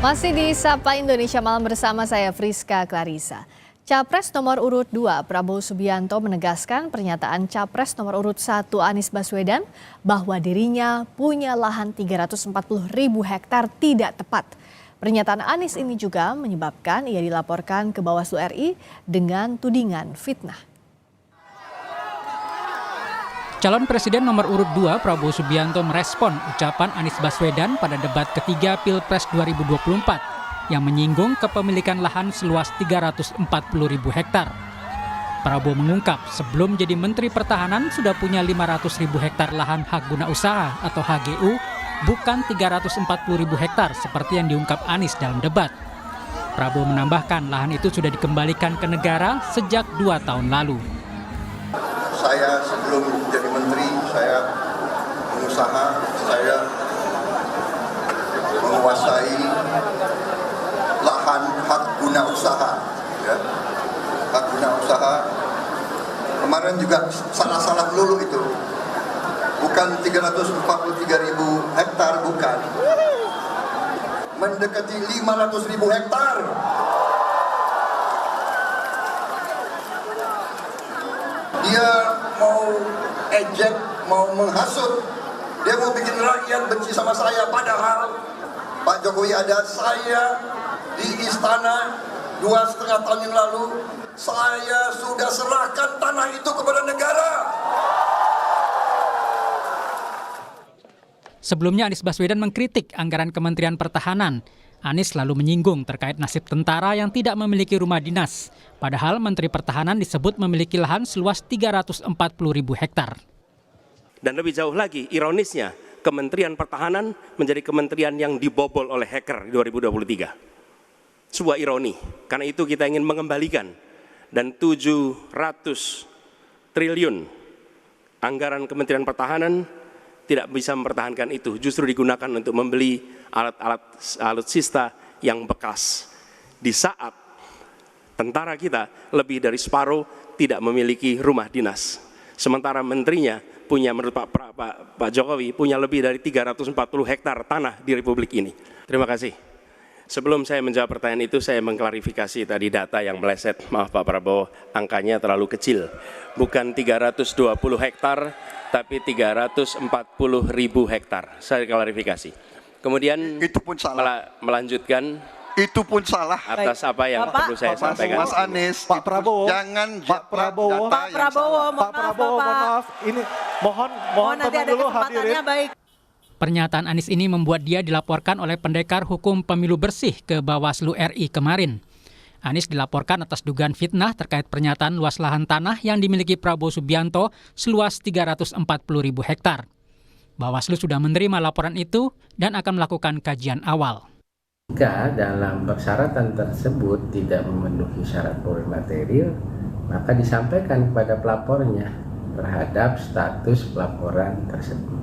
Masih di Sapa Indonesia Malam bersama saya Friska Clarissa. Capres nomor urut 2 Prabowo Subianto menegaskan pernyataan Capres nomor urut 1 Anies Baswedan bahwa dirinya punya lahan 340.000 hektar tidak tepat. Pernyataan Anies ini juga menyebabkan ia dilaporkan ke Bawaslu RI dengan tudingan fitnah. Calon Presiden nomor urut 2 Prabowo Subianto merespon ucapan Anies Baswedan pada debat ketiga Pilpres 2024 yang menyinggung kepemilikan lahan seluas 340.000 hektar. Prabowo mengungkap sebelum jadi Menteri Pertahanan sudah punya 500.000 hektar lahan hak guna usaha atau HGU, bukan 340.000 hektar seperti yang diungkap Anies dalam debat. Prabowo menambahkan lahan itu sudah dikembalikan ke negara sejak 2 tahun lalu. Saya sebelum jadi menteri, saya pengusaha, saya menguasai lahan hak guna usaha. Ya. Hak guna usaha, kemarin juga salah-salah melulu itu. Bukan 343.000 hektar, bukan. Mendekati 500.000 hektar. Dia mau ejek, mau menghasut, dia mau bikin rakyat benci sama saya. Padahal Pak Jokowi ada, saya di istana 2,5 tahun yang lalu, saya sudah serahkan tanah itu kepada negara. Sebelumnya Anies Baswedan mengkritik anggaran Kementerian Pertahanan. Anies lalu menyinggung terkait nasib tentara yang tidak memiliki rumah dinas. Padahal Menteri Pertahanan disebut memiliki lahan seluas 340.000 hektar. Dan lebih jauh lagi, ironisnya, Kementerian Pertahanan menjadi kementerian yang dibobol oleh hacker di 2023. Sebuah ironi, karena itu kita ingin mengembalikan. Dan 700 triliun anggaran Kementerian Pertahanan tidak bisa mempertahankan itu, justru digunakan untuk membeli alat-alat alutsista yang bekas. Di saat tentara kita lebih dari separuh tidak memiliki rumah dinas. Sementara menterinya punya, menurut Pak Jokowi, punya lebih dari 340 hektar tanah di Republik ini. Terima kasih. Sebelum saya menjawab pertanyaan itu, saya mengklarifikasi tadi data yang meleset. Maaf Pak Prabowo, angkanya terlalu kecil. Bukan 320 hektar, tapi 340.000 hektar. Saya klarifikasi. Kemudian Itu pun salah. melanjutkan Itu pun salah. atas apa yang perlu saya sampaikan. Mas Anies, Pak Prabowo, jangan Pak Prabowo, data Pak yang Prabowo, salah. Pak Prabowo, mohon maaf, ini mohon nanti tenang ada dulu kesempatannya, hadirin. baik. Pernyataan Anies ini membuat dia dilaporkan oleh Pendekar Hukum Pemilu Bersih ke Bawaslu RI kemarin. Anies dilaporkan atas dugaan fitnah terkait pernyataan luas lahan tanah yang dimiliki Prabowo Subianto seluas 340.000 hektar. Bawaslu sudah menerima laporan itu dan akan melakukan kajian awal. Jika dalam persyaratan tersebut tidak memenuhi syarat material, maka disampaikan kepada pelapornya terhadap status pelaporan tersebut.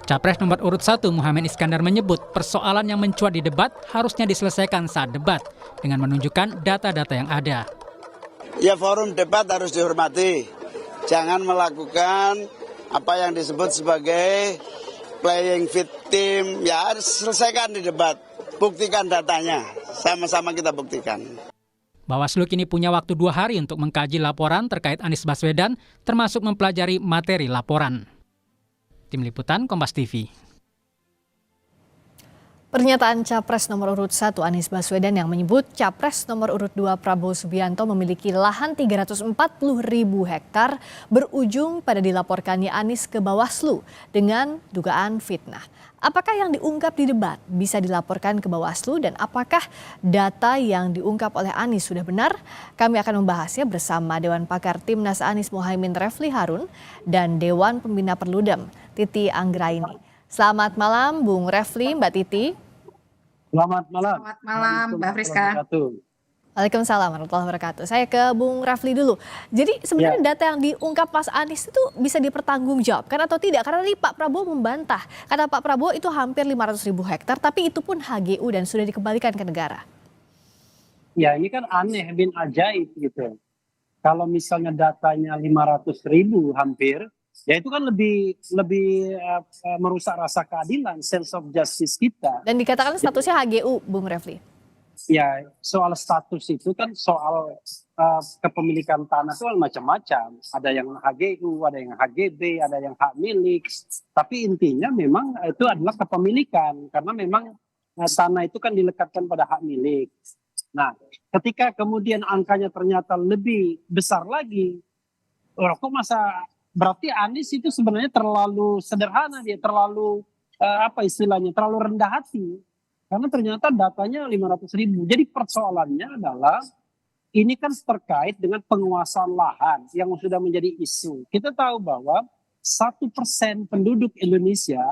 Capres nomor urut 1 Muhammad Iskandar menyebut persoalan yang mencuat di debat harusnya diselesaikan saat debat dengan menunjukkan data-data yang ada. Ya, forum debat harus dihormati. Jangan melakukan apa yang disebut sebagai playing victim. Ya, harus selesaikan di debat. Buktikan datanya. Sama-sama kita buktikan. Bawaslu kini punya waktu 2 hari untuk mengkaji laporan terkait Anies Baswedan, termasuk mempelajari materi laporan. Tim Liputan Kompas TV. Pernyataan Capres nomor urut 1 Anies Baswedan yang menyebut Capres nomor urut 2 Prabowo Subianto memiliki lahan 340.000 hektar berujung pada dilaporkannya Anies ke Bawaslu dengan dugaan fitnah. Apakah yang diungkap di debat bisa dilaporkan ke Bawaslu dan apakah data yang diungkap oleh Anies sudah benar? Kami akan membahasnya bersama Dewan Pakar Timnas Anies Mohaimin Refli Harun dan Dewan Pembina Perludem Titi Anggraini. Selamat malam Bung Refli, Mbak Titi. Selamat malam. Selamat malam, Mbak Friska. Waalaikumsalam warahmatullahi wabarakatuh. Saya ke Bung Refli dulu. Jadi sebenarnya data yang diungkap Mas Anies itu bisa dipertanggungjawabkan atau tidak? Karena tadi Pak Prabowo membantah. Kata Pak Prabowo itu hampir 500.000 hektar, tapi itu pun HGU dan sudah dikembalikan ke negara. Ya ini kan aneh, bin ajaib gitu. Kalau misalnya datanya 500.000 hampir, Ya itu kan lebih lebih merusak rasa keadilan, sense of justice kita. Dan dikatakan statusnya HGU, Bung Refli. Ya, soal status itu kan soal kepemilikan tanah itu kan macam-macam. Ada yang HGU, ada yang HGB, ada yang hak milik. Tapi intinya memang itu adalah kepemilikan karena memang tanah itu kan dilekatkan pada hak milik. Nah, ketika kemudian angkanya ternyata lebih besar lagi, kok masa berarti Anies itu sebenarnya terlalu sederhana, dia terlalu apa istilahnya, terlalu rendah hati. Karena ternyata datanya 500.000. Jadi persoalannya adalah ini kan terkait dengan penguasaan lahan yang sudah menjadi isu. Kita tahu bahwa 1% penduduk Indonesia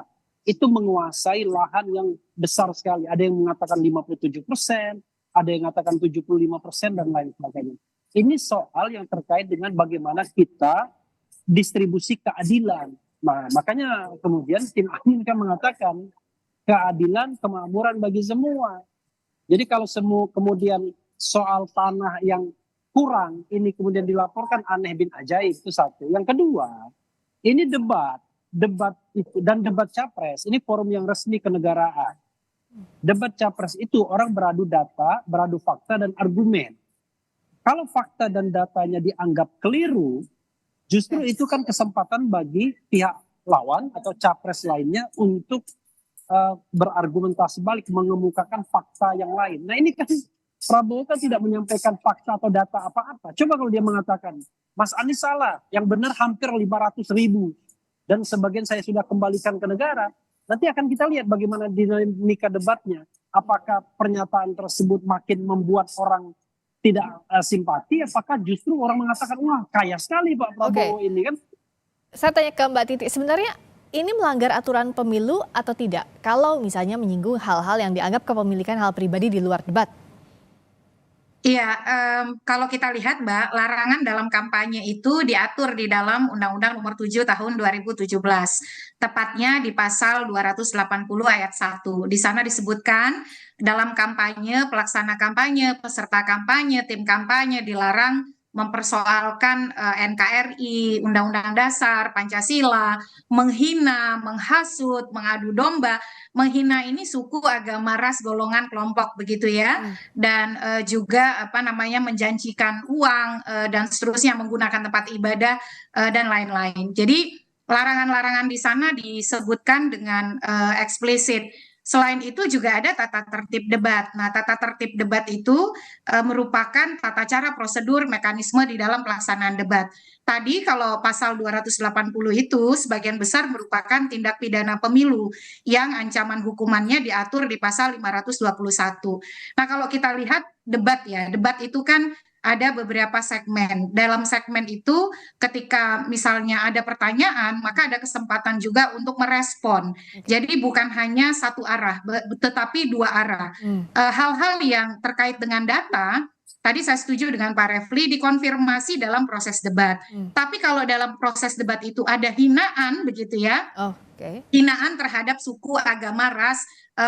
itu menguasai lahan yang besar sekali. Ada yang mengatakan 57%, ada yang mengatakan 75% dan lain sebagainya. Ini soal yang terkait dengan bagaimana kita distribusi keadilan. Nah, makanya kemudian tim Amin kan mengatakan keadilan kemakmuran bagi semua. Jadi kalau semua kemudian soal tanah yang kurang ini kemudian dilaporkan aneh bin ajaib, itu satu. Yang kedua, ini debat itu dan debat capres ini forum yang resmi kenegaraan. Debat capres itu orang beradu data, beradu fakta dan argumen. Kalau fakta dan datanya dianggap keliru, justru itu kan kesempatan bagi pihak lawan atau capres lainnya untuk berargumentasi balik, mengemukakan fakta yang lain. Nah ini kan Prabowo kan tidak menyampaikan fakta atau data apa-apa. Coba kalau dia mengatakan, Mas Anies salah, yang benar hampir 500.000. Dan sebagian saya sudah kembalikan ke negara. Nanti akan kita lihat bagaimana dinamika debatnya. Apakah pernyataan tersebut makin membuat orang tidak simpati, apakah justru orang mengatakan, wah kaya sekali Pak Prabowo ini kan. Saya tanya ke Mbak Titi, sebenarnya ini melanggar aturan pemilu atau tidak? Kalau misalnya menyinggung hal-hal yang dianggap kepemilikan hal pribadi di luar debat. Iya, kalau kita lihat Mbak, larangan dalam kampanye itu diatur di dalam Undang-Undang Nomor 7 Tahun 2017, tepatnya di pasal 280 ayat 1. Di sana disebutkan dalam kampanye, pelaksana kampanye, peserta kampanye, tim kampanye dilarang mempersoalkan NKRI, Undang-Undang Dasar, Pancasila, menghina, menghasut, mengadu domba. Menghina ini suku, agama, ras, golongan, kelompok begitu ya. Dan juga menjanjikan uang dan seterusnya, menggunakan tempat ibadah dan lain-lain. Jadi larangan-larangan di sana disebutkan dengan eksplisit. Selain itu juga ada tata tertib debat. Nah, tata tertib debat itu merupakan tata cara, prosedur, mekanisme di dalam pelaksanaan debat. Tadi kalau pasal 280 itu sebagian besar merupakan tindak pidana pemilu yang ancaman hukumannya diatur di pasal 521. Nah, kalau kita lihat debat ya, debat itu kan ada beberapa segmen. Dalam segmen itu ketika misalnya ada pertanyaan, maka ada kesempatan juga untuk merespon. Jadi bukan hanya satu arah, tetapi dua arah. Hal-hal yang terkait dengan data, tadi saya setuju dengan Pak Refli, dikonfirmasi dalam proses debat. Tapi kalau dalam proses debat itu ada hinaan, begitu ya, hinaan terhadap suku, agama, ras,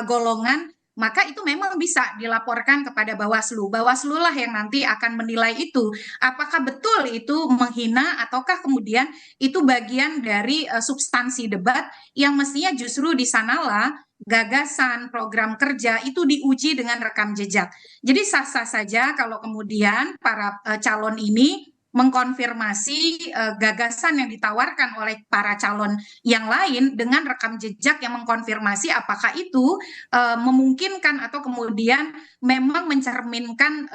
golongan, maka itu memang bisa dilaporkan kepada Bawaslu. Bawaslu lah yang nanti akan menilai itu. Apakah betul itu menghina ataukah kemudian itu bagian dari substansi debat yang mestinya justru di sanalah gagasan, program kerja itu diuji dengan rekam jejak. Jadi sah-sah saja kalau kemudian para calon ini mengkonfirmasi gagasan yang ditawarkan oleh para calon yang lain dengan rekam jejak yang mengkonfirmasi apakah itu memungkinkan atau kemudian memang mencerminkan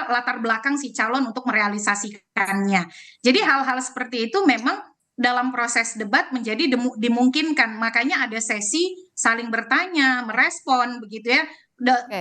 latar belakang si calon untuk merealisasikannya. Jadi hal-hal seperti itu memang dalam proses debat menjadi dimungkinkan. Makanya ada sesi saling bertanya, merespon begitu ya.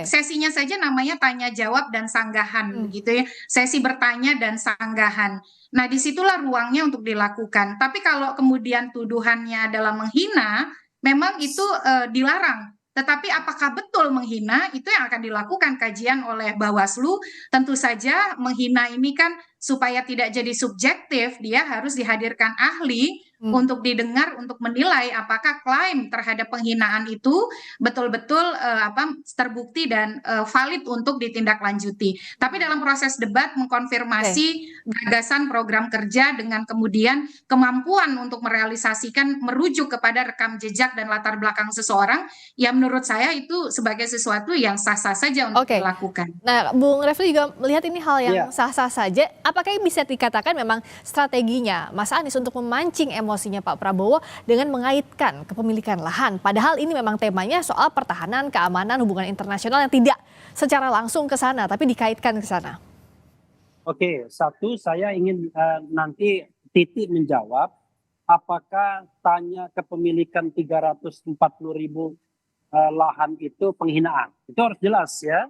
Sesinya saja namanya tanya jawab dan sanggahan begitu ya, sesi bertanya dan sanggahan. Nah disitulah ruangnya untuk dilakukan. Tapi kalau kemudian tuduhannya adalah menghina, memang itu dilarang. Tetapi apakah betul menghina, itu yang akan dilakukan kajian oleh Bawaslu. Tentu saja menghina ini kan supaya tidak jadi subjektif, dia harus dihadirkan ahli untuk didengar, untuk menilai apakah klaim terhadap penghinaan itu betul-betul terbukti dan valid untuk ditindaklanjuti. Tapi dalam proses debat mengkonfirmasi gagasan program kerja dengan kemudian kemampuan untuk merealisasikan, merujuk kepada rekam jejak dan latar belakang seseorang, ya menurut saya itu sebagai sesuatu yang sah-sah saja untuk dilakukan. Nah, Bung Refli juga melihat ini hal yang sah-sah saja. Apakah bisa dikatakan memang strateginya Mas Anies untuk memancing emosinya Pak Prabowo dengan mengaitkan kepemilikan lahan? Padahal ini memang temanya soal pertahanan, keamanan, hubungan internasional yang tidak secara langsung ke sana, tapi dikaitkan ke sana. Oke, satu saya ingin nanti Titi menjawab apakah tanya kepemilikan 340.000 lahan itu penghinaan. Itu harus jelas ya.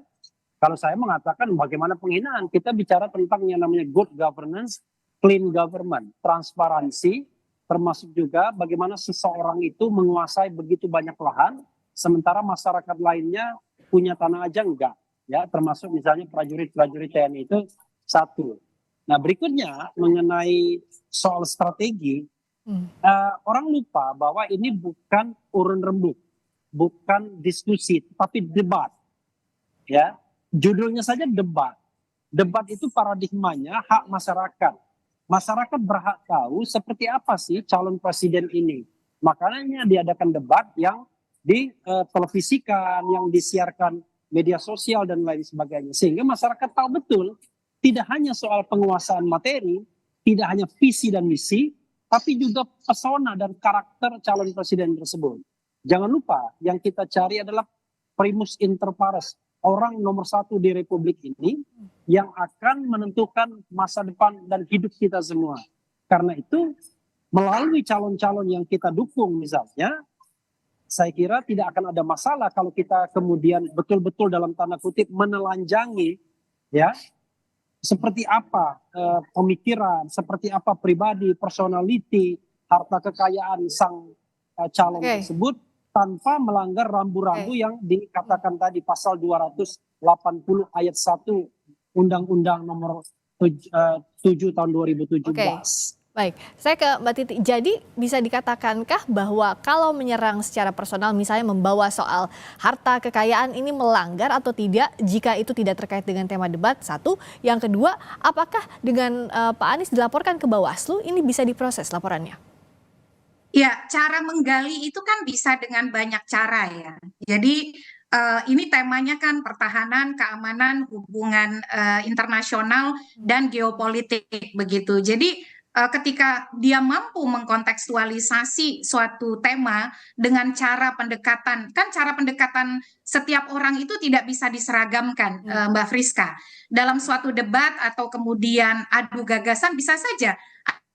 Kalau saya mengatakan bagaimana penghinaan, kita bicara tentang yang namanya good governance, clean government, transparansi, termasuk juga bagaimana seseorang itu menguasai begitu banyak lahan, sementara masyarakat lainnya punya tanah aja enggak. Ya, termasuk misalnya prajurit-prajurit TNI itu satu. Nah, berikutnya mengenai soal strategi, orang lupa bahwa ini bukan urun rembuk, bukan diskusi, tapi debat. Ya, judulnya saja debat. Debat itu paradigmanya hak masyarakat. Masyarakat berhak tahu seperti apa sih calon presiden ini. Makanya diadakan debat yang ditelevisikan, yang disiarkan media sosial dan lain sebagainya. Sehingga masyarakat tahu betul tidak hanya soal penguasaan materi, tidak hanya visi dan misi, tapi juga pesona dan karakter calon presiden tersebut. Jangan lupa yang kita cari adalah primus inter pares, orang nomor satu di Republik ini yang akan menentukan masa depan dan hidup kita semua. Karena itu melalui calon-calon yang kita dukung misalnya, saya kira tidak akan ada masalah kalau kita kemudian betul-betul dalam tanda kutip menelanjangi ya seperti apa pemikiran, seperti apa pribadi, personality, harta kekayaan sang calon tersebut tanpa melanggar rambu-rambu yang dikatakan tadi pasal 280 ayat 1 Undang-Undang nomor 7 tahun 2017. Baik, saya ke Mbak Titi. Jadi bisa dikatakankah bahwa kalau menyerang secara personal misalnya membawa soal harta kekayaan ini melanggar atau tidak jika itu tidak terkait dengan tema debat? Satu. Yang kedua, apakah dengan Pak Anies dilaporkan ke Bawaslu ini bisa diproses laporannya? Ya, cara menggali itu kan bisa dengan banyak cara ya. Jadi ini temanya kan pertahanan, keamanan, hubungan internasional dan geopolitik begitu. Jadi ketika dia mampu mengkontekstualisasi suatu tema dengan cara pendekatan, kan cara pendekatan setiap orang itu tidak bisa diseragamkan, Mbak Friska. Dalam suatu debat atau kemudian adu gagasan bisa saja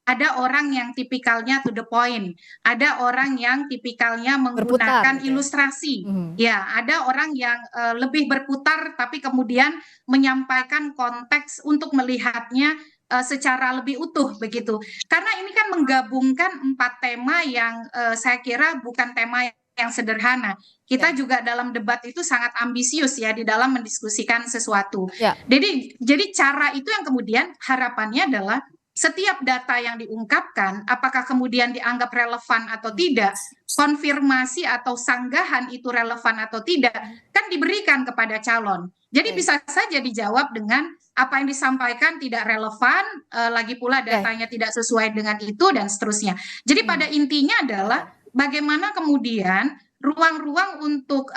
ada orang yang tipikalnya to the point, ada orang yang tipikalnya menggunakan ilustrasi, ya, ada orang yang lebih berputar tapi kemudian menyampaikan konteks untuk melihatnya secara lebih utuh begitu. Karena ini kan menggabungkan 4 tema yang saya kira bukan tema yang sederhana. Kita juga dalam debat itu sangat ambisius ya di dalam mendiskusikan sesuatu. Jadi cara itu yang kemudian harapannya adalah setiap data yang diungkapkan, apakah kemudian dianggap relevan atau tidak, konfirmasi atau sanggahan itu relevan atau tidak, kan diberikan kepada calon. Jadi bisa saja dijawab dengan apa yang disampaikan tidak relevan, lagi pula datanya tidak sesuai dengan itu, dan seterusnya. Jadi pada intinya adalah bagaimana kemudian ruang-ruang untuk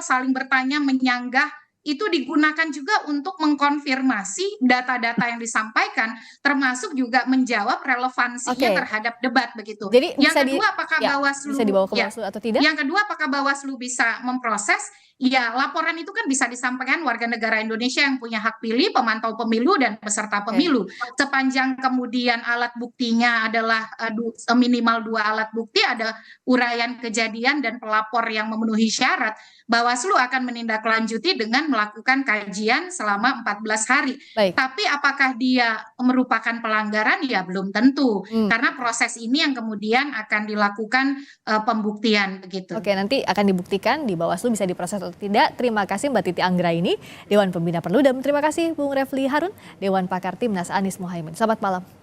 saling bertanya, menyanggah, itu digunakan juga untuk mengkonfirmasi data-data yang disampaikan, termasuk juga menjawab relevansinya terhadap debat begitu. Jadi yang kedua, apakah Bawaslu bisa dibawa ke Bawaslu atau tidak? Yang kedua, apakah Bawaslu bisa memproses? Ya, laporan itu kan bisa disampaikan warga negara Indonesia yang punya hak pilih, pemantau pemilu, dan peserta pemilu. Sepanjang kemudian alat buktinya adalah minimal 2 alat bukti, ada uraian kejadian dan pelapor yang memenuhi syarat, Bawaslu akan menindaklanjuti dengan melakukan kajian selama 14 hari. Tapi apakah dia merupakan pelanggaran? Ya belum tentu. Karena proses ini yang kemudian akan dilakukan pembuktian begitu. Oke, nanti akan dibuktikan di Bawaslu bisa diproses atau tidak. Terima kasih Mbak Titi Anggraini, Dewan Pembina Perludem. Terima kasih Bung Refli Harun, Dewan Pakar Timnas Anies Mohaimin. Selamat malam.